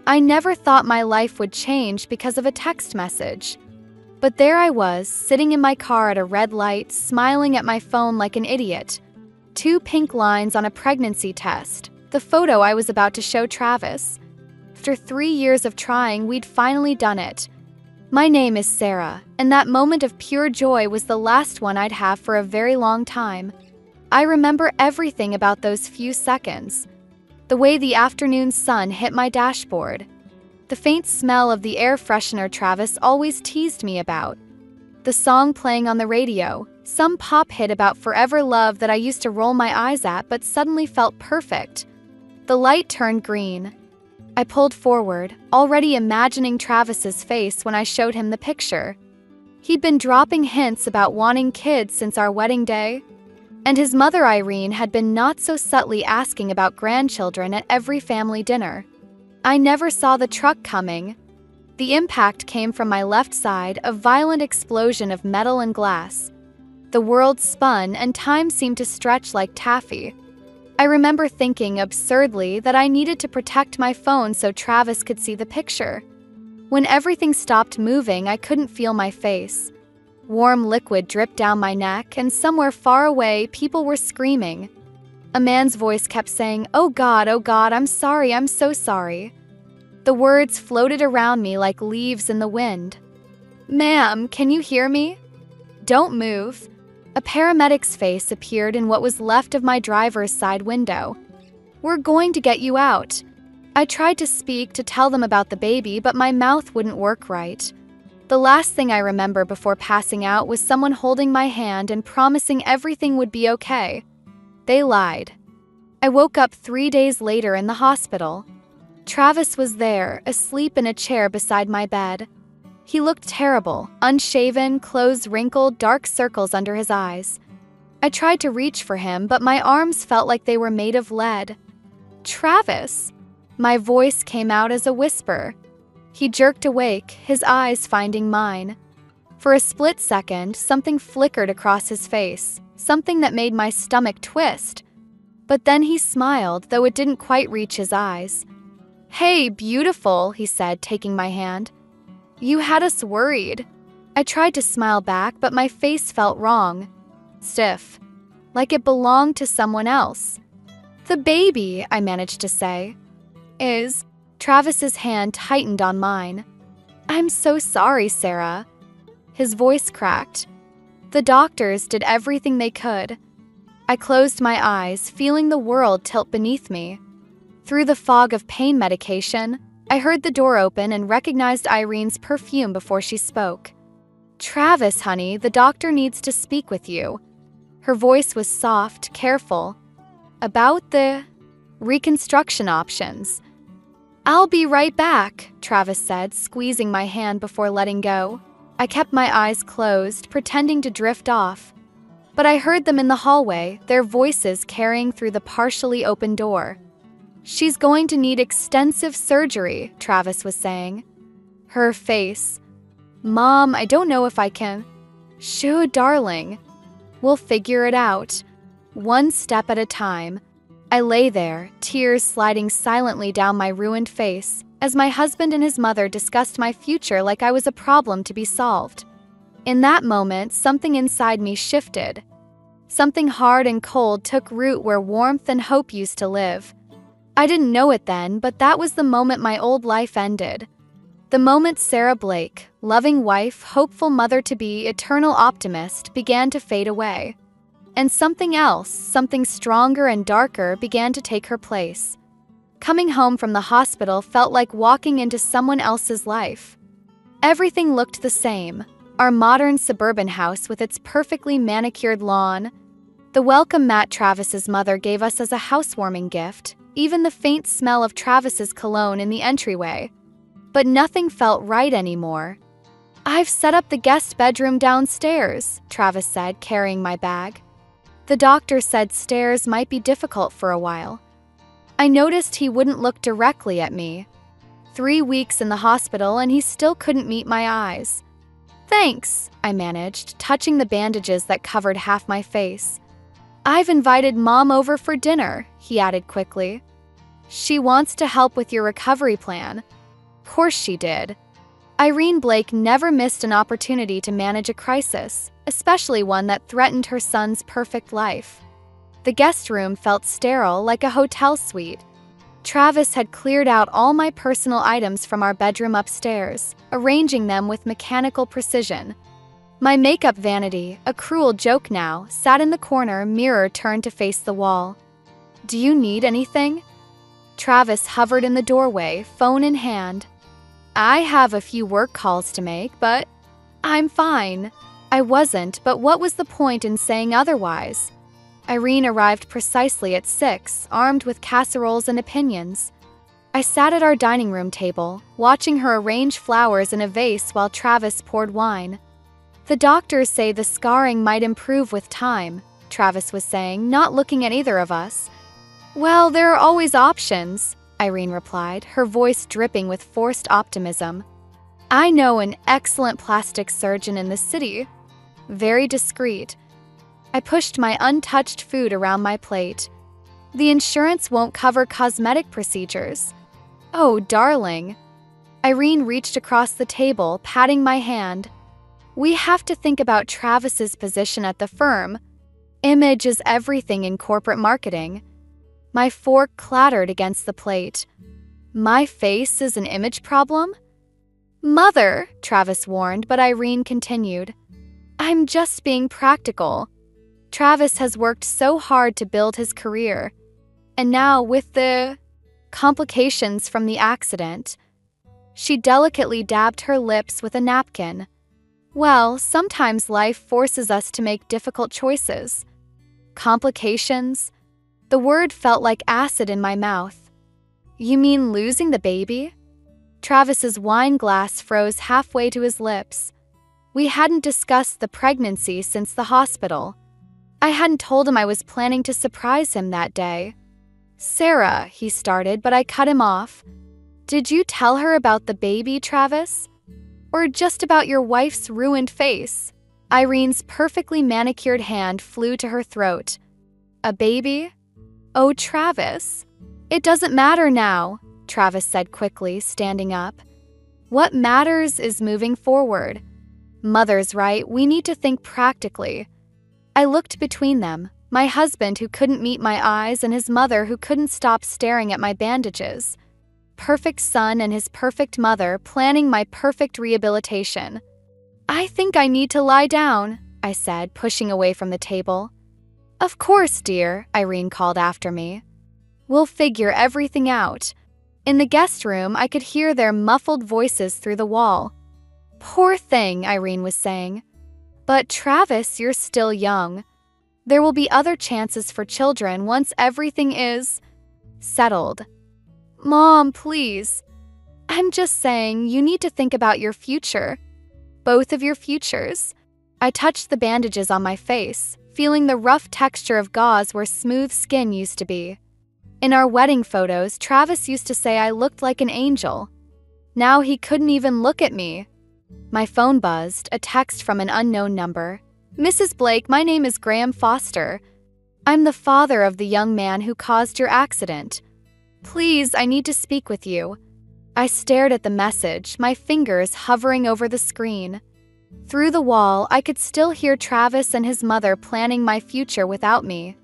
I never thought my life would change because of a text message. But there I was, sitting in my car at a red light, smiling at my phone like an idiot. 2 pink lines on a pregnancy test, the photo I was about to show Travis. After 3 years of trying, we'd finally done it. My name is Sarah, and that moment of pure joy was the last one I'd have for a very long time. I remember everything about those few seconds. The way the afternoon sun hit my dashboard. The faint smell of the air freshener Travis always teased me about. The song playing on the radio, some pop hit about forever love that I used to roll my eyes at but suddenly felt perfect. The light turned green. I pulled forward, already imagining Travis's face when I showed him the picture. He'd been dropping hints about wanting kids since our wedding day, and his mother Irene had been not so subtly asking about grandchildren at every family dinner. I never saw the truck coming. The impact came from my left side, a violent explosion of metal and glass. The world spun and time seemed to stretch like taffy. I remember thinking absurdly that I needed to protect my phone so Travis could see the picture. When everything stopped moving, I couldn't feel my face. Warm liquid dripped down my neck, and somewhere far away, people were screaming. A man's voice kept saying, oh God, I'm sorry, I'm so sorry." The words floated around me like leaves in the wind. "Ma'am, can you hear me? Don't move." A paramedic's face appeared in what was left of my driver's side window. "We're going to get you out." I tried to speak to tell them about the baby, but my mouth wouldn't work right. The last thing I remember before passing out was someone holding my hand and promising everything would be okay. They lied. I woke up 3 days later in the hospital. Travis was there, asleep in a chair beside my bed. He looked terrible, unshaven, clothes wrinkled, dark circles under his eyes. I tried to reach for him, but my arms felt like they were made of lead. "Travis!" My voice came out as a whisper. He jerked awake, his eyes finding mine. For a split second, something flickered across his face, something that made my stomach twist. But then he smiled, though it didn't quite reach his eyes. "Hey, beautiful," he said, taking my hand. "You had us worried." I tried to smile back, but my face felt wrong. Stiff. Like it belonged to someone else. "The baby," I managed to say. "Is..." Travis's hand tightened on mine. "I'm so sorry, Sarah." His voice cracked. "The doctors did everything they could." I closed my eyes, feeling the world tilt beneath me. Through the fog of pain medication, I heard the door open and recognized Irene's perfume before she spoke. "Travis, honey, the doctor needs to speak with you." Her voice was soft, careful. "About the reconstruction options." "I'll be right back," Travis said, squeezing my hand before letting go. I kept my eyes closed, pretending to drift off. But I heard them in the hallway, their voices carrying through the partially open door. "She's going to need extensive surgery," Travis was saying. Her face. "Mom, I don't know if I can." "Shoo, darling. We'll figure it out. One step at a time." I lay there, tears sliding silently down my ruined face, as my husband and his mother discussed my future like I was a problem to be solved. In that moment, something inside me shifted. Something hard and cold took root where warmth and hope used to live. I didn't know it then, but that was the moment my old life ended. The moment Sarah Blake, loving wife, hopeful mother-to-be, eternal optimist, began to fade away. And something else, something stronger and darker, began to take her place. Coming home from the hospital felt like walking into someone else's life. Everything looked the same. Our modern suburban house with its perfectly manicured lawn. The welcome mat Travis's mother gave us as a housewarming gift, even the faint smell of Travis's cologne in the entryway. But nothing felt right anymore. "I've set up the guest bedroom downstairs," Travis said, carrying my bag. The doctor said stairs might be difficult for a while. I noticed he wouldn't look directly at me. 3 weeks in the hospital and he still couldn't meet my eyes. "Thanks," I managed, touching the bandages that covered half my face. "I've invited Mom over for dinner," he added quickly. "She wants to help with your recovery plan." course she did. Irene Blake never missed an opportunity to manage a crisis, especially one that threatened her son's perfect life. The guest room felt sterile, like a hotel suite. Travis had cleared out all my personal items from our bedroom upstairs, arranging them with mechanical precision. My makeup vanity, a cruel joke now, sat in the corner, mirror turned to face the wall. "Do you need anything?" Travis hovered in the doorway, phone in hand. "I have a few work calls to make, but I'm fine." I wasn't, but what was the point in saying otherwise? Irene arrived precisely at 6, armed with casseroles and opinions. I sat at our dining room table, watching her arrange flowers in a vase while Travis poured wine. "The doctors say the scarring might improve with time," Travis was saying, not looking at either of us. "Well, there are always options," Irene replied, her voice dripping with forced optimism. "I know an excellent plastic surgeon in the city. Very discreet." I pushed my untouched food around my plate. "The insurance won't cover cosmetic procedures." "Oh, darling." Irene reached across the table, patting my hand. "We have to think about Travis's position at the firm. Image is everything in corporate marketing." My fork clattered against the plate. "My face is an image problem?" "Mother," Travis warned, but Irene continued. "I'm just being practical. Travis has worked so hard to build his career. And now with the complications from the accident." She delicately dabbed her lips with a napkin. "Well, sometimes life forces us to make difficult choices." Complications? The word felt like acid in my mouth. "You mean losing the baby?" Travis's wine glass froze halfway to his lips. We hadn't discussed the pregnancy since the hospital. I hadn't told him I was planning to surprise him that day. "Sarah," he started, but I cut him off. "Did you tell her about the baby, Travis? Or just about your wife's ruined face?" Irene's perfectly manicured hand flew to her throat. "A baby? Oh, Travis." "It doesn't matter now," Travis said quickly, standing up. "What matters is moving forward. Mother's right, we need to think practically." I looked between them, my husband who couldn't meet my eyes and his mother who couldn't stop staring at my bandages. Perfect son and his perfect mother planning my perfect rehabilitation. "I think I need to lie down," I said, pushing away from the table. "Of course, dear," Irene called after me. "We'll figure everything out." In the guest room, I could hear their muffled voices through the wall. "Poor thing," Irene was saying. "But Travis, you're still young. There will be other chances for children once everything is settled." "Mom, please." "I'm just saying, you need to think about your future. Both of your futures." I touched the bandages on my face, feeling the rough texture of gauze where smooth skin used to be. In our wedding photos, Travis used to say I looked like an angel. Now he couldn't even look at me. My phone buzzed, a text from an unknown number. "Mrs. Blake, my name is Graham Foster. I'm the father of the young man who caused your accident. Please, I need to speak with you." I stared at the message, my fingers hovering over the screen. Through the wall, I could still hear Travis and his mother planning my future without me.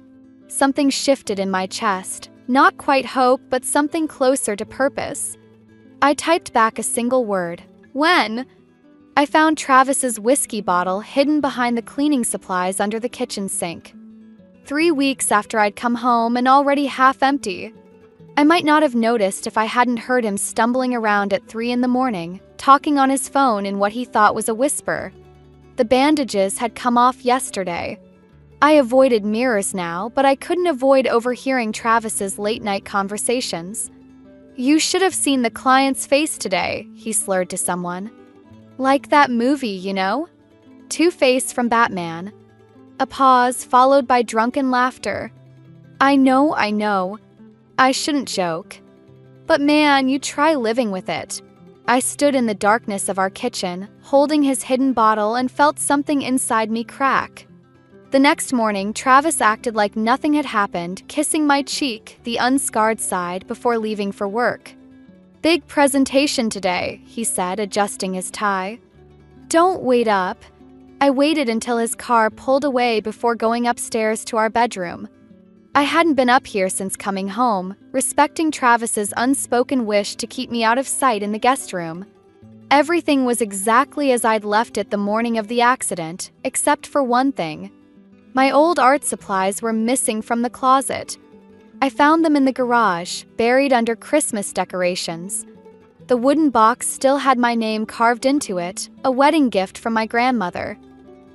Something shifted in my chest, not quite hope, but something closer to purpose. I typed back a single word. "When?" I found Travis's whiskey bottle hidden behind the cleaning supplies under the kitchen sink. 3 weeks after I'd come home and already half empty. I might not have noticed if I hadn't heard him stumbling around at 3 in the morning, talking on his phone in what he thought was a whisper. The bandages had come off yesterday. I avoided mirrors now, but I couldn't avoid overhearing Travis's late-night conversations. "You should have seen the client's face today," he slurred to someone. "Like that movie, you know? Two-Face from Batman." A pause followed by drunken laughter. I know. I shouldn't joke. But man, you try living with it." I stood in the darkness of our kitchen, holding his hidden bottle, and felt something inside me crack. The next morning, Travis acted like nothing had happened, kissing my cheek, the unscarred side, before leaving for work. Big presentation today, he said, adjusting his tie. Don't wait up. I waited until his car pulled away before going upstairs to our bedroom. I hadn't been up here since coming home, respecting Travis's unspoken wish to keep me out of sight in the guest room. Everything was exactly as I'd left it the morning of the accident, except for one thing. My old art supplies were missing from the closet. I found them in the garage, buried under Christmas decorations. The wooden box still had my name carved into it, a wedding gift from my grandmother.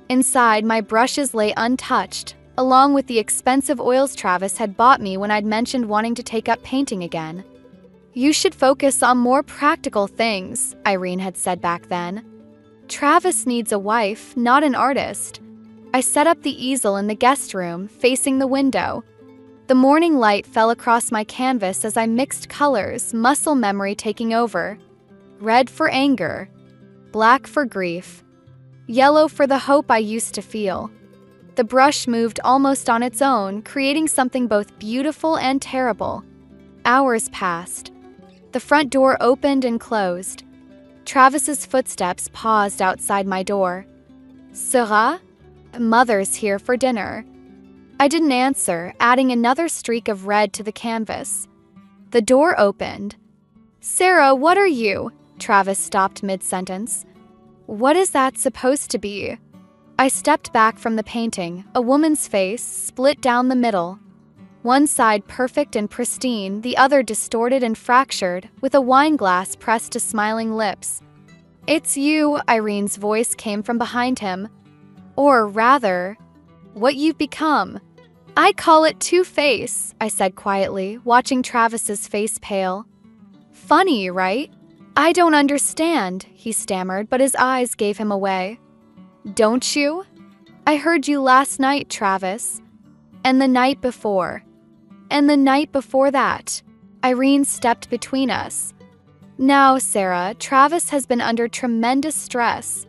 Inside, my brushes lay untouched, along with the expensive oils Travis had bought me when I'd mentioned wanting to take up painting again. You should focus on more practical things, Irene had said back then. Travis needs a wife, not an artist. I set up the easel in the guest room, facing the window. The morning light fell across my canvas as I mixed colors, muscle memory taking over. Red for anger, black for grief, yellow for the hope I used to feel. The brush moved almost on its own, creating something both beautiful and terrible. Hours passed. The front door opened and closed. Travis's footsteps paused outside my door. Sera? Mother's here for dinner. I didn't answer, adding another streak of red to the canvas. The door opened. Sarah, what are you? Travis stopped mid-sentence. What is that supposed to be? I stepped back from the painting, a woman's face, split down the middle. One side perfect and pristine, the other distorted and fractured, with a wine glass pressed to smiling lips. It's you, Irene's voice came from behind him. Or rather, what you've become. I call it two-face, I said quietly, watching Travis's face pale. Funny, right? I don't understand, he stammered, but his eyes gave him away. Don't you? I heard you last night, Travis. And the night before. And the night before that. Irene stepped between us. Now, Sarah, Travis has been under tremendous stress.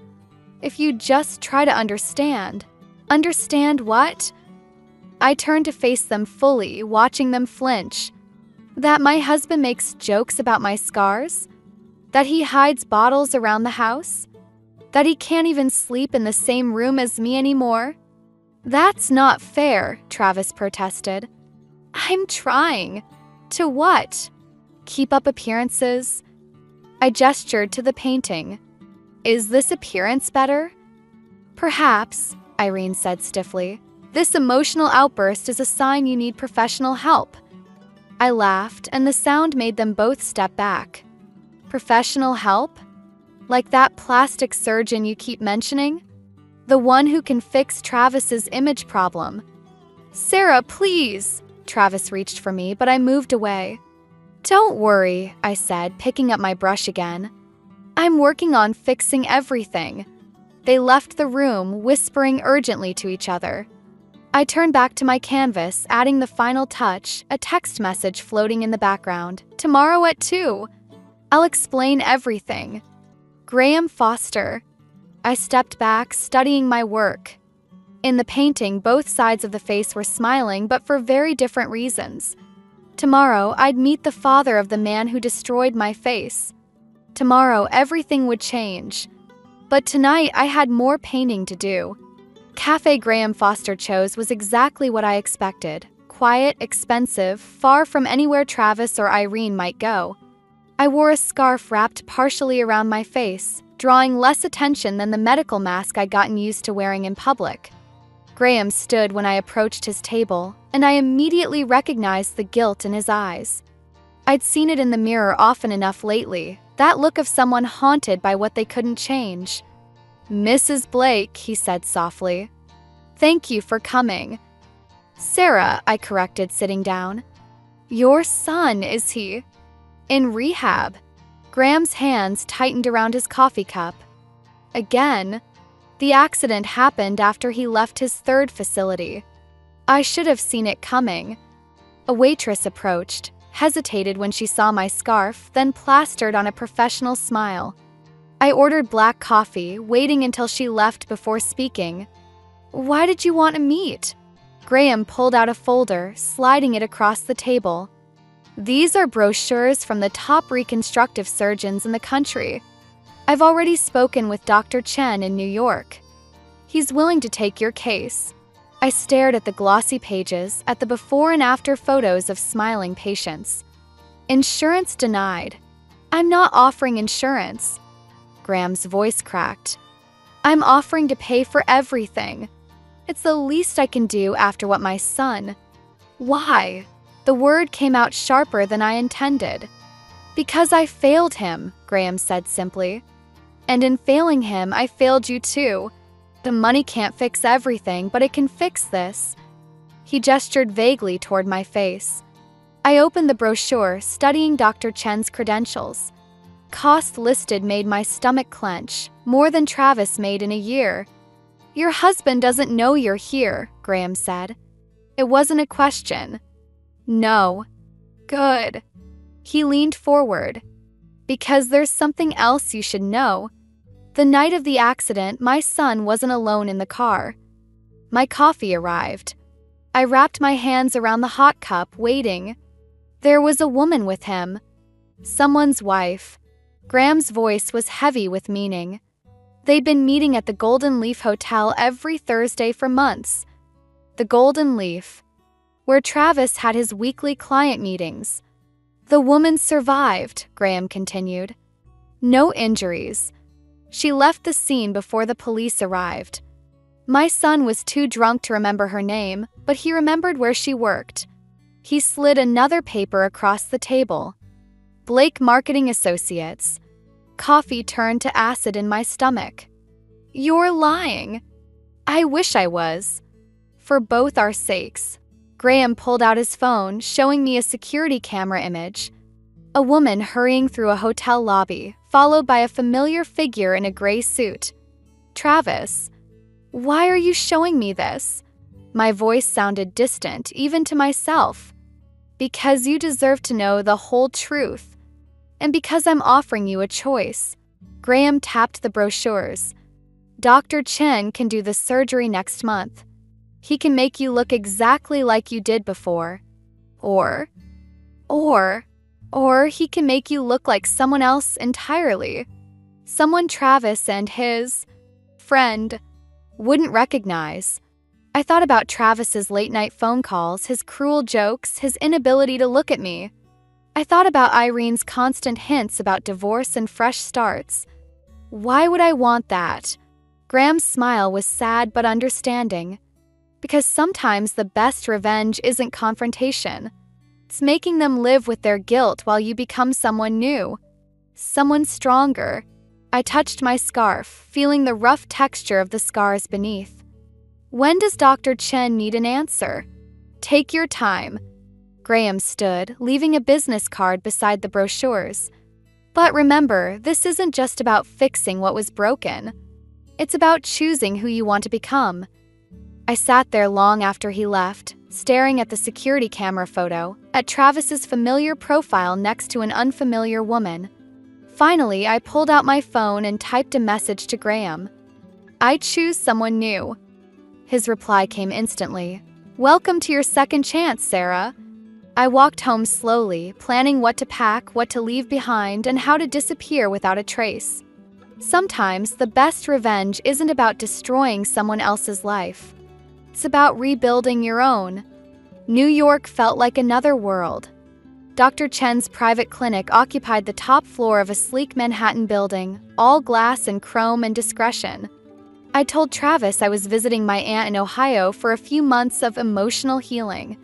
If you just try to understand. Understand what? I turned to face them fully, watching them flinch. That my husband makes jokes about my scars? That he hides bottles around the house? That he can't even sleep in the same room as me anymore? That's not fair, Travis protested. I'm trying. To what? Keep up appearances? I gestured to the painting. Is this appearance better? Perhaps, Irene said stiffly. This emotional outburst is a sign you need professional help. I laughed, and the sound made them both step back. Professional help? Like that plastic surgeon you keep mentioning? The one who can fix Travis's image problem. Sarah, please! Travis reached for me, but I moved away. Don't worry, I said, picking up my brush again. I'm working on fixing everything. They left the room, whispering urgently to each other. I turned back to my canvas, adding the final touch, a text message floating in the background. Tomorrow at 2. I'll explain everything. Graham Foster. I stepped back, studying my work. In the painting, both sides of the face were smiling, but for very different reasons. Tomorrow, I'd meet the father of the man who destroyed my face. Tomorrow, everything would change. But tonight, I had more painting to do. Cafe Graham Foster chose was exactly what I expected. Quiet, expensive, far from anywhere Travis or Irene might go. I wore a scarf wrapped partially around my face, drawing less attention than the medical mask I'd gotten used to wearing in public. Graham stood when I approached his table, and I immediately recognized the guilt in his eyes. I'd seen it in the mirror often enough lately, that look of someone haunted by what they couldn't change. Mrs. Blake, he said softly. Thank you for coming. Sarah, I corrected, sitting down. Your son, is he? In rehab. Graham's hands tightened around his coffee cup. Again. The accident happened after he left his third facility. I should have seen it coming. A waitress approached, hesitated when she saw my scarf, then plastered on a professional smile. I ordered black coffee, waiting until she left before speaking. Why did you want to meet? Graham pulled out a folder, sliding it across the table. These are brochures from the top reconstructive surgeons in the country. I've already spoken with Dr. Chen in New York. He's willing to take your case. I stared at the glossy pages, at the before and after photos of smiling patients. Insurance denied. I'm not offering insurance. Graham's voice cracked. I'm offering to pay for everything. It's the least I can do after what my son. Why? The word came out sharper than I intended. Because I failed him, Graham said simply. And in failing him, I failed you too. The money can't fix everything, but it can fix this. He gestured vaguely toward my face. I opened the brochure, studying Dr. Chen's credentials. Cost listed made my stomach clench, more than Travis made in a year. Your husband doesn't know you're here, Graham said. It wasn't a question. No. Good. He leaned forward. Because there's something else you should know. The night of the accident, my son wasn't alone in the car. My coffee arrived. I wrapped my hands around the hot cup, waiting. There was a woman with him. Someone's wife. Graham's voice was heavy with meaning. They'd been meeting at the Golden Leaf Hotel every Thursday for months. The Golden Leaf, where Travis had his weekly client meetings. The woman survived, Graham continued. No injuries. She left the scene before the police arrived. My son was too drunk to remember her name, but he remembered where she worked. He slid another paper across the table. Blake Marketing Associates. Coffee turned to acid in my stomach. You're lying. I wish I was. For both our sakes. Graham pulled out his phone, showing me a security camera image. A woman hurrying through a hotel lobby, followed by a familiar figure in a gray suit. Travis. Why are you showing me this? My voice sounded distant, even to myself. Because you deserve to know the whole truth. And because I'm offering you a choice. Graham tapped the brochures. Dr. Chen can do the surgery next month. He can make you look exactly like you did before. Or he can make you look like someone else entirely. Someone Travis and his friend wouldn't recognize. I thought about Travis's late-night phone calls, his cruel jokes, his inability to look at me. I thought about Irene's constant hints about divorce and fresh starts. Why would I want that? Graham's smile was sad but understanding. Because sometimes the best revenge isn't confrontation. It's making them live with their guilt while you become someone new. Someone stronger. I touched my scarf, feeling the rough texture of the scars beneath. When does Dr. Chen need an answer? Take your time. Graham stood, leaving a business card beside the brochures. But remember, this isn't just about fixing what was broken. It's about choosing who you want to become. I sat there long after he left, staring at the security camera photo, at Travis's familiar profile next to an unfamiliar woman. Finally, I pulled out my phone and typed a message to Graham. I choose someone new. His reply came instantly. Welcome to your second chance, Sarah. I walked home slowly, planning what to pack, what to leave behind, and how to disappear without a trace. Sometimes the best revenge isn't about destroying someone else's life. It's about rebuilding your own. New York felt like another world. Dr. Chen's private clinic occupied the top floor of a sleek Manhattan building, all glass and chrome and discretion. I told Travis I was visiting my aunt in Ohio for a few months of emotional healing.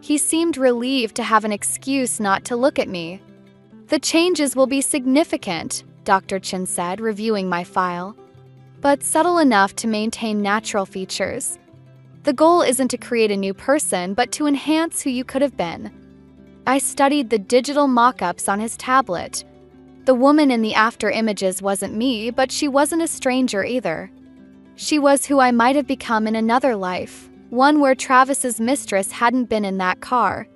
He seemed relieved to have an excuse not to look at me. The changes will be significant, Dr. Chen said, reviewing my file, but subtle enough to maintain natural features. The goal isn't to create a new person, but to enhance who you could have been. I studied the digital mock-ups on his tablet. The woman in the after images wasn't me, but she wasn't a stranger either. She was who I might have become in another life, one where Travis's mistress hadn't been in that car.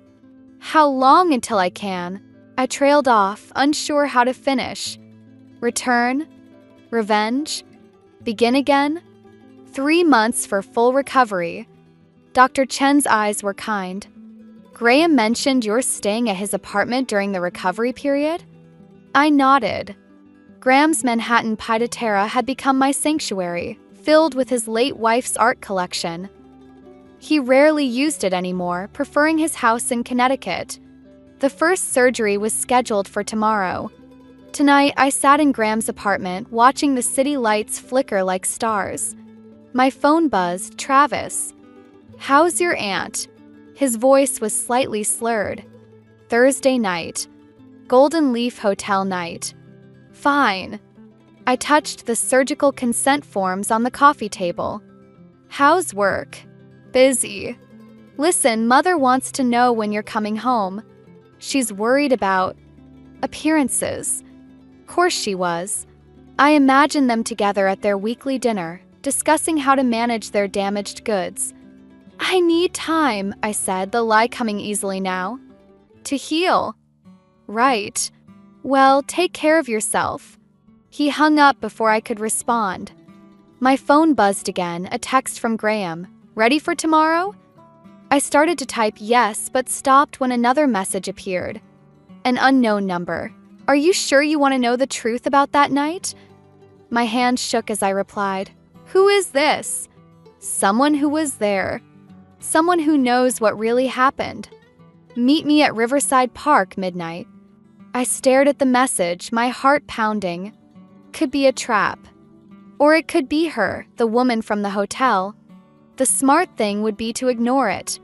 How long until I can? I trailed off, unsure how to finish. Return? Revenge? Begin again? 3 months for full recovery. Dr. Chen's eyes were kind. Graham mentioned you're staying at his apartment during the recovery period? I nodded. Graham's Manhattan pied-a-terre had become my sanctuary, filled with his late wife's art collection. He rarely used it anymore, preferring his house in Connecticut. The first surgery was scheduled for tomorrow. Tonight, I sat in Graham's apartment, watching the city lights flicker like stars. My phone buzzed. Travis. How's your aunt? His voice was slightly slurred. Thursday night. Golden Leaf Hotel night. Fine. I touched the surgical consent forms on the coffee table. How's work? Busy. Listen, Mother wants to know when you're coming home. She's worried about appearances. Of course she was. I imagined them together at their weekly dinner, discussing how to manage their damaged goods. I need time, I said, the lie coming easily now. To heal. Right. Well, take care of yourself. He hung up before I could respond. My phone buzzed again, a text from Graham. Ready for tomorrow? I started to type yes, but stopped when another message appeared. An unknown number. Are you sure you want to know the truth about that night? My hand shook as I replied. Who is this? Someone who was there. Someone who knows what really happened. Meet me at Riverside Park midnight. I stared at the message, my heart pounding. Could be a trap. Or it could be her, the woman from the hotel. The smart thing would be to ignore it,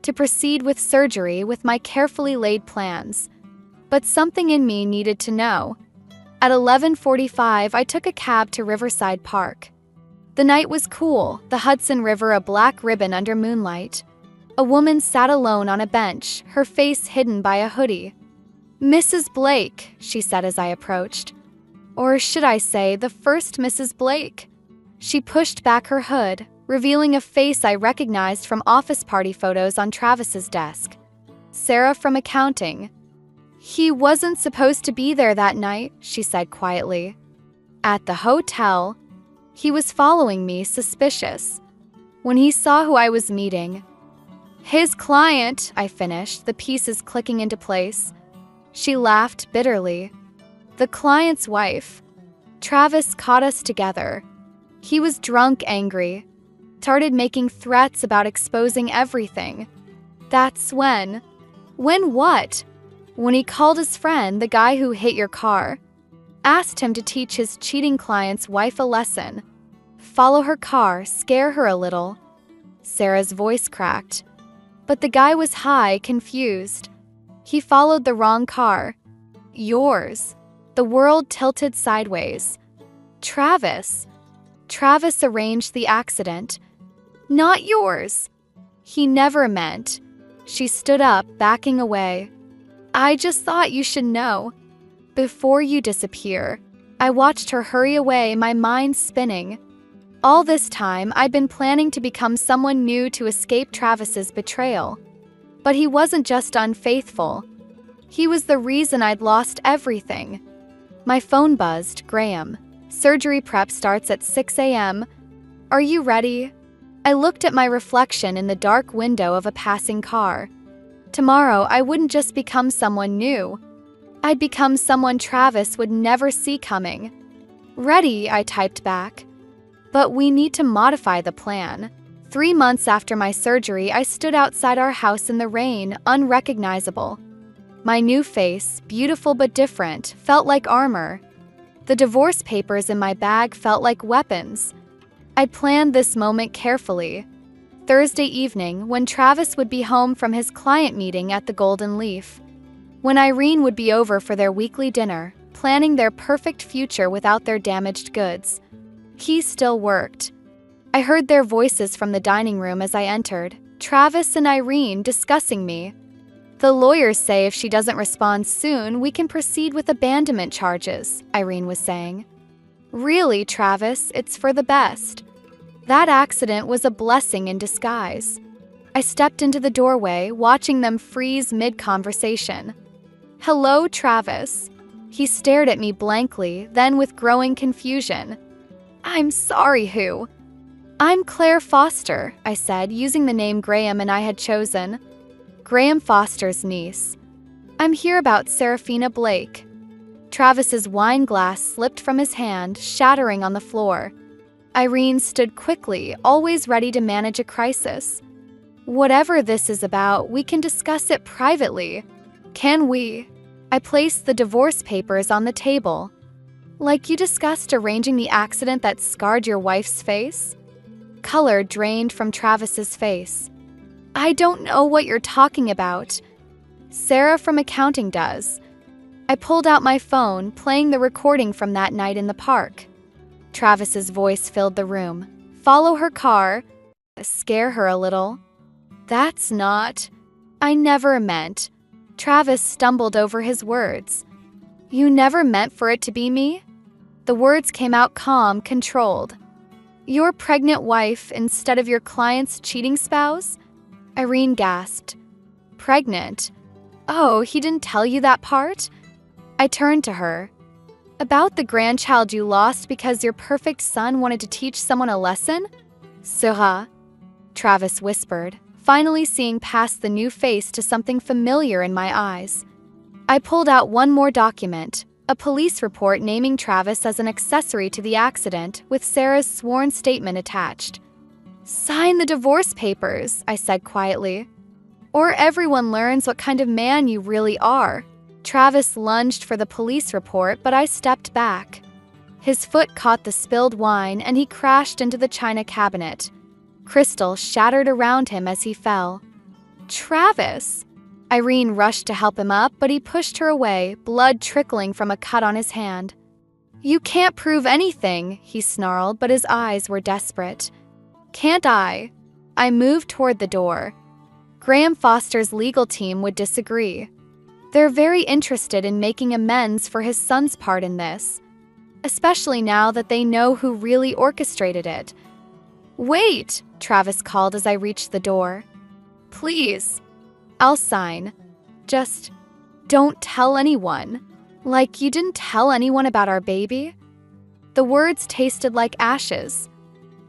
to proceed with surgery with my carefully laid plans. But something in me needed to know. At 11:45, I took a cab to Riverside Park. The night was cool, the Hudson River a black ribbon under moonlight. A woman sat alone on a bench, her face hidden by a hoodie. Mrs. Blake, she said as I approached. Or should I say, the first Mrs. Blake. She pushed back her hood, revealing a face I recognized from office party photos on Travis's desk. Sarah from accounting. He wasn't supposed to be there that night, she said quietly. At the hotel. He was following me, suspicious. When he saw who I was meeting. His client, I finished, the pieces clicking into place. She laughed bitterly. The client's wife. Travis caught us together. He was drunk, angry. Started making threats about exposing everything. That's when. When what? When he called his friend, the guy who hit your car. Asked him to teach his cheating client's wife a lesson. Follow her car, scare her a little. Sarah's voice cracked. But the guy was high, confused. He followed the wrong car. Yours. The world tilted sideways. Travis. Travis arranged the accident. Not yours. He never meant. She stood up, backing away. I just thought you should know. Before you disappear. I watched her hurry away, my mind spinning. All this time, I'd been planning to become someone new to escape Travis's betrayal. But he wasn't just unfaithful. He was the reason I'd lost everything. My phone buzzed. Graham. Surgery prep starts at 6 a.m. Are you ready? I looked at my reflection in the dark window of a passing car. Tomorrow, I wouldn't just become someone new. I'd become someone Travis would never see coming. Ready, I typed back. But we need to modify the plan. 3 months after my surgery, I stood outside our house in the rain, unrecognizable. My new face, beautiful but different, felt like armor. The divorce papers in my bag felt like weapons. I planned this moment carefully. Thursday evening, when Travis would be home from his client meeting at the Golden Leaf. When Irene would be over for their weekly dinner, planning their perfect future without their damaged goods. He still worked. I heard their voices from the dining room as I entered, Travis and Irene discussing me. The lawyers say if she doesn't respond soon, we can proceed with abandonment charges, Irene was saying. Really, Travis, it's for the best. That accident was a blessing in disguise. I stepped into the doorway, watching them freeze mid-conversation. Hello, Travis. He stared at me blankly, then with growing confusion. I'm sorry, who? I'm Claire Foster, I said, using the name Graham and I had chosen. Graham Foster's niece. I'm here about Serafina Blake. Travis's wine glass slipped from his hand, shattering on the floor. Irene stood quickly, always ready to manage a crisis. Whatever this is about, we can discuss it privately. Can we? I placed the divorce papers on the table. Like you discussed arranging the accident that scarred your wife's face? Color drained from Travis's face. I don't know what you're talking about. Sarah from accounting does. I pulled out my phone, playing the recording from that night in the park. Travis's voice filled the room. Follow her car. Scare her a little. That's not. I never meant. Travis stumbled over his words. You never meant for it to be me? The words came out calm, controlled. Your pregnant wife instead of your client's cheating spouse? Irene gasped. Pregnant? Oh, he didn't tell you that part? I turned to her. About the grandchild you lost because your perfect son wanted to teach someone a lesson? Sera, Travis whispered, finally seeing past the new face to something familiar in my eyes. I pulled out one more document, a police report naming Travis as an accessory to the accident with Sarah's sworn statement attached. Sign the divorce papers, I said quietly. Or everyone learns what kind of man you really are. Travis lunged for the police report, but I stepped back. His foot caught the spilled wine and he crashed into the china cabinet. Crystal shattered around him as he fell. Travis! Irene rushed to help him up, but he pushed her away, blood trickling from a cut on his hand. You can't prove anything, he snarled, but his eyes were desperate. Can't I? I moved toward the door. Graham Foster's legal team would disagree. They're very interested in making amends for his son's part in this, especially now that they know who really orchestrated it. Wait, Travis called as I reached the door. Please. I'll sign. Just don't tell anyone. Like you didn't tell anyone about our baby? The words tasted like ashes.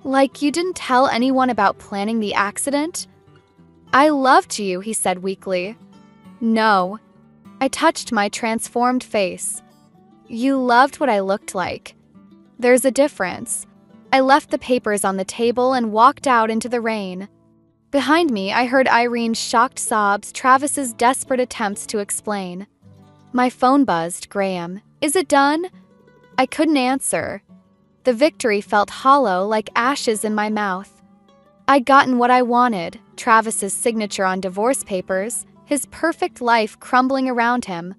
Like you didn't tell anyone about planning the accident? I loved you, he said weakly. No. I touched my transformed face. You loved what I looked like. There's a difference. I left the papers on the table and walked out into the rain. Behind me, I heard Irene's shocked sobs, Travis's desperate attempts to explain. My phone buzzed. Graham, is it done? I couldn't answer. The victory felt hollow, like ashes in my mouth. I'd gotten what I wanted, Travis's signature on divorce papers, his perfect life crumbling around him.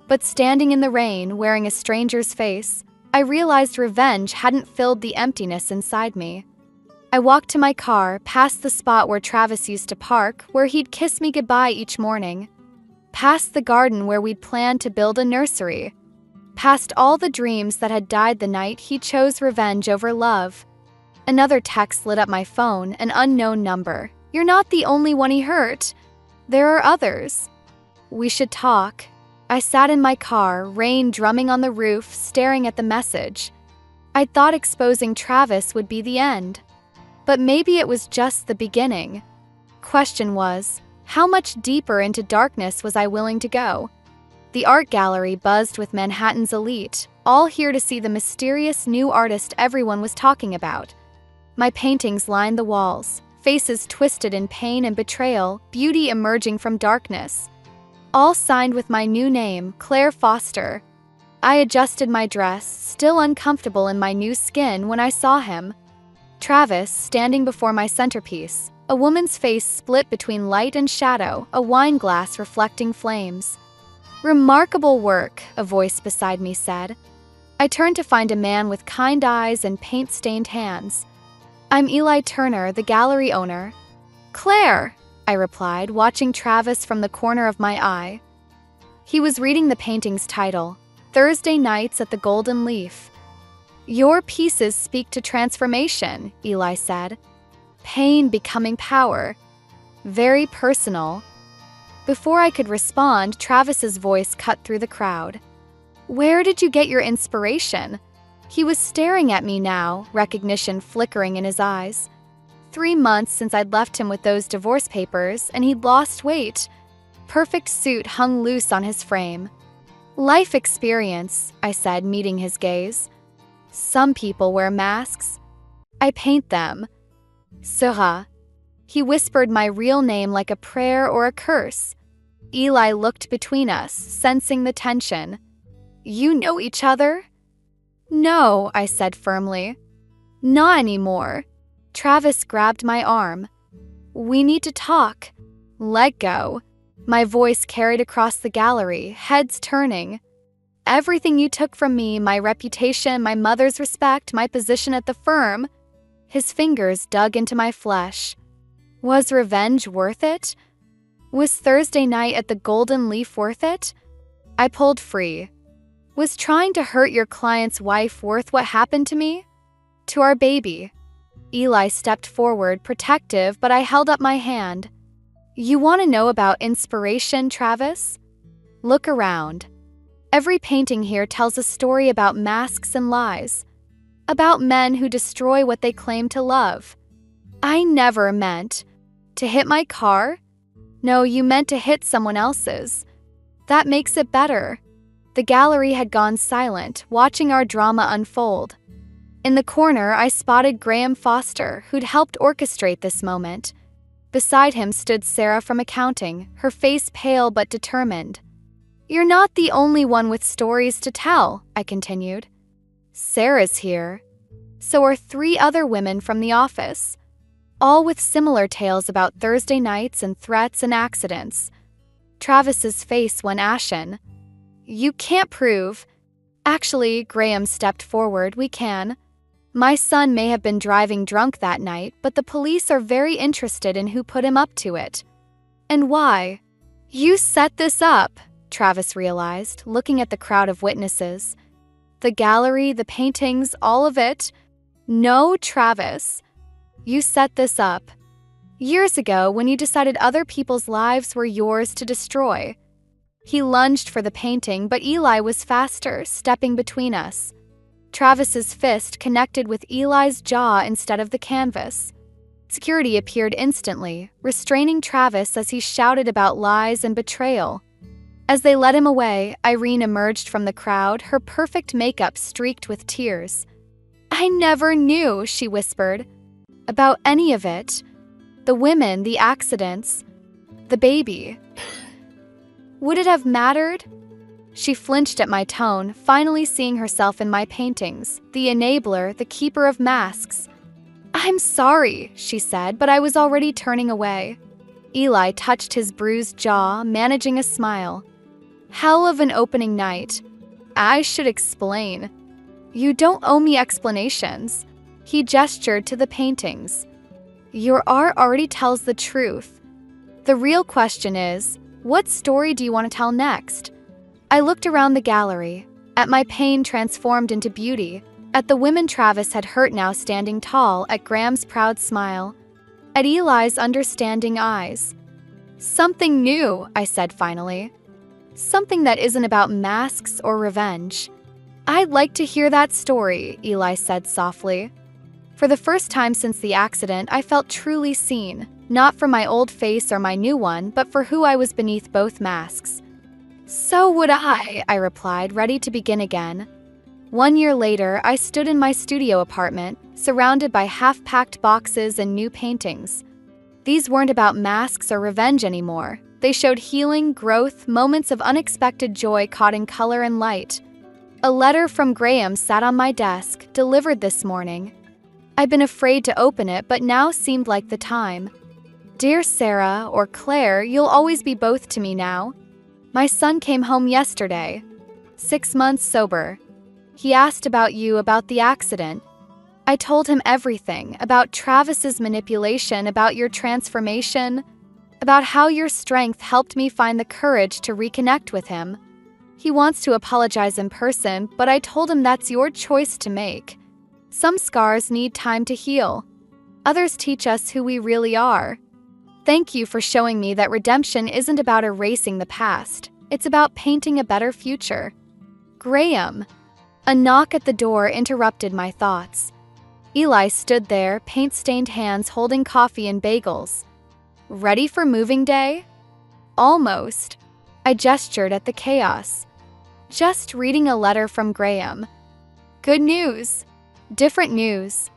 But standing in the rain, wearing a stranger's face, I realized revenge hadn't filled the emptiness inside me. I walked to my car, past the spot where Travis used to park, where he'd kiss me goodbye each morning. Past the garden where we'd planned to build a nursery. Past all the dreams that had died the night he chose revenge over love. Another text lit up my phone, an unknown number. You're not the only one he hurt. There are others. We should talk. I sat in my car, rain drumming on the roof, staring at the message. I'd thought exposing Travis would be the end. But maybe it was just the beginning. Question was, how much deeper into darkness was I willing to go? The art gallery buzzed with Manhattan's elite, all here to see the mysterious new artist everyone was talking about. My paintings lined the walls, faces twisted in pain and betrayal, beauty emerging from darkness. All signed with my new name, Claire Foster. I adjusted my dress, still uncomfortable in my new skin, when I saw him. Travis, standing before my centerpiece, a woman's face split between light and shadow, a wine glass reflecting flames. Remarkable work, a voice beside me said. I turned to find a man with kind eyes and paint-stained hands. I'm Eli Turner, the gallery owner. Claire, I replied, watching Travis from the corner of my eye. He was reading the painting's title, Thursday Nights at the Golden Leaf. Your pieces speak to transformation, Eli said. Pain becoming power. Very personal. Before I could respond, Travis's voice cut through the crowd. Where did you get your inspiration? He was staring at me now, recognition flickering in his eyes. 3 months since I'd left him with those divorce papers, and he'd lost weight. Perfect suit hung loose on his frame. Life experience, I said, meeting his gaze. Some people wear masks. I paint them. Sera. He whispered my real name like a prayer or a curse. Eli looked between us, sensing the tension. You know each other? No, I said firmly. Not anymore. Travis grabbed my arm. We need to talk. Let go. My voice carried across the gallery, heads turning. Everything you took from me, my reputation, my mother's respect, my position at the firm. His fingers dug into my flesh. Was revenge worth it? Was Thursday night at the Golden Leaf worth it? I pulled free. Was trying to hurt your client's wife worth what happened to me? To our baby. Eli stepped forward, protective, but I held up my hand. You want to know about inspiration, Travis? Look around. Every painting here tells a story about masks and lies. About men who destroy what they claim to love. I never meant to hit my car? No, you meant to hit someone else's. That makes it better. The gallery had gone silent, watching our drama unfold. In the corner, I spotted Graham Foster, who'd helped orchestrate this moment. Beside him stood Sarah from accounting, her face pale but determined. You're not the only one with stories to tell, I continued. Sarah's here. So are 3 other women from the office, all with similar tales about Thursday nights and threats and accidents. Travis's face went ashen. You can't prove. Actually, Graham stepped forward, we can. My son may have been driving drunk that night, but the police are very interested in who put him up to it. And why? You set this up, Travis realized, looking at the crowd of witnesses. The gallery, the paintings, all of it. No, Travis. You set this up. Years ago, when you decided other people's lives were yours to destroy. He lunged for the painting, but Eli was faster, stepping between us. Travis's fist connected with Eli's jaw instead of the canvas. Security appeared instantly, restraining Travis as he shouted about lies and betrayal. As they led him away, Irene emerged from the crowd, her perfect makeup streaked with tears. I never knew, she whispered, about any of it. The women, the accidents, the baby. Would it have mattered? She flinched at my tone, finally seeing herself in my paintings, the enabler, the keeper of masks. I'm sorry, she said, but I was already turning away. Eli touched his bruised jaw, managing a smile. Hell of an opening night. I should explain. You don't owe me explanations. He gestured to the paintings. Your art already tells the truth. The real question is, what story do you want to tell next? I looked around the gallery, at my pain transformed into beauty, at the women Travis had hurt now standing tall, at Graham's proud smile, at Eli's understanding eyes. Something new, I said finally. Something that isn't about masks or revenge. I'd like to hear that story, Eli said softly. For the first time since the accident, I felt truly seen, not for my old face or my new one, but for who I was beneath both masks. So would I replied, ready to begin again. 1 year later, I stood in my studio apartment, surrounded by half-packed boxes and new paintings. These weren't about masks or revenge anymore. They showed healing, growth, moments of unexpected joy caught in color and light. A letter from Graham sat on my desk, delivered this morning. I'd been afraid to open it, but now seemed like the time. Dear Sarah, or Claire, you'll always be both to me now. My son came home yesterday, 6 months sober. He asked about you, about the accident. I told him everything, about Travis's manipulation, about your transformation, about how your strength helped me find the courage to reconnect with him. He wants to apologize in person, but I told him that's your choice to make. Some scars need time to heal. Others teach us who we really are. Thank you for showing me that redemption isn't about erasing the past. It's about painting a better future. Graham. A knock at the door interrupted my thoughts. Eli stood there, paint-stained hands holding coffee and bagels. Ready for moving day? Almost. I gestured at the chaos. Just reading a letter from Graham. Good news. Different news.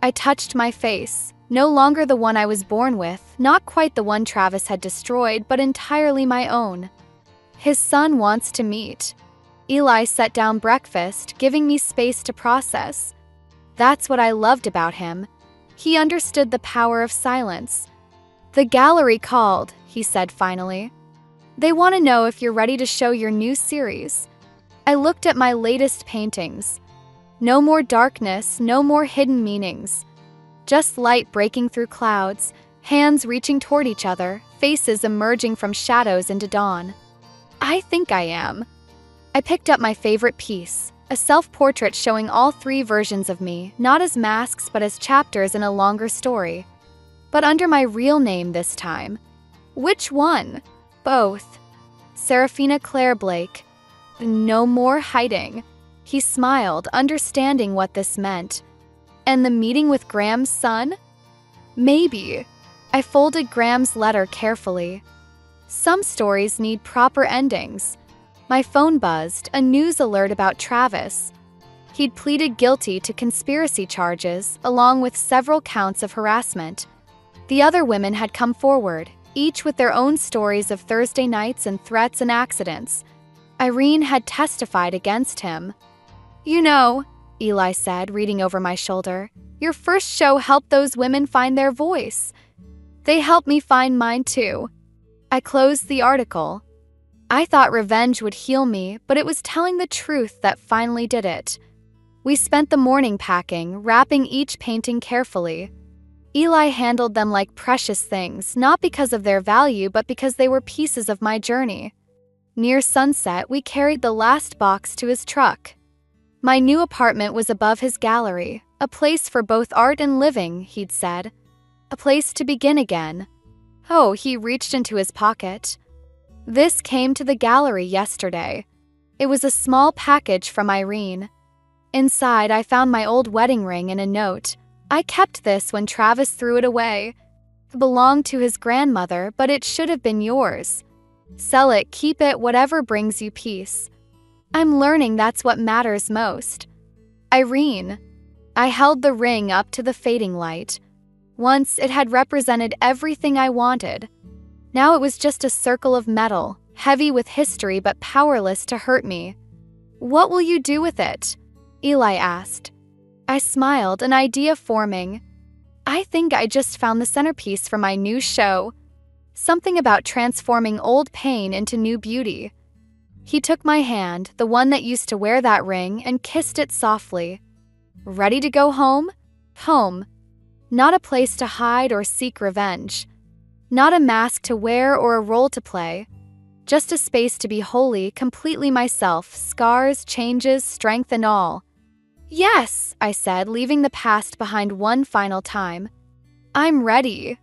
I touched my face, no longer the one I was born with, not quite the one Travis had destroyed, but entirely my own. His son wants to meet. Eli set down breakfast, giving me space to process. That's what I loved about him. He understood the power of silence. The gallery called, he said finally. They want to know if you're ready to show your new series. I looked at my latest paintings. No more darkness, no more hidden meanings. Just light breaking through clouds, hands reaching toward each other, faces emerging from shadows into dawn. I think I am. I picked up my favorite piece, a self-portrait showing all 3 versions of me, not as masks but as chapters in a longer story. But under my real name this time. Which one? Both. Serafina Claire Blake. No more hiding. He smiled, understanding what this meant. And the meeting with Graham's son? Maybe. I folded Graham's letter carefully. Some stories need proper endings. My phone buzzed, a news alert about Travis. He'd pleaded guilty to conspiracy charges, along with several counts of harassment. The other women had come forward, each with their own stories of Thursday nights and threats and accidents. Irene had testified against him. You know, Eli said, reading over my shoulder, your first show helped those women find their voice. They helped me find mine too. I closed the article. I thought revenge would heal me, but it was telling the truth that finally did it. We spent the morning packing, wrapping each painting carefully. Eli handled them like precious things, not because of their value, but because they were pieces of my journey. Near sunset, we carried the last box to his truck. My new apartment was above his gallery, a place for both art and living, he'd said. A place to begin again. Oh, he reached into his pocket. This came to the gallery yesterday. It was a small package from Irene. Inside, I found my old wedding ring and a note. I kept this when Travis threw it away. It belonged to his grandmother, but it should have been yours. Sell it, keep it, whatever brings you peace. I'm learning that's what matters most. Irene. I held the ring up to the fading light. Once it had represented everything I wanted. Now it was just a circle of metal, heavy with history but powerless to hurt me. What will you do with it? Eli asked. I smiled, an idea forming. I think I just found the centerpiece for my new show. Something about transforming old pain into new beauty. He took my hand, the one that used to wear that ring, and kissed it softly. Ready to go home? Home. Not a place to hide or seek revenge. Not a mask to wear or a role to play. Just a space to be wholly, completely myself, scars, changes, strength and all. Yes, I said, leaving the past behind one final time. I'm ready.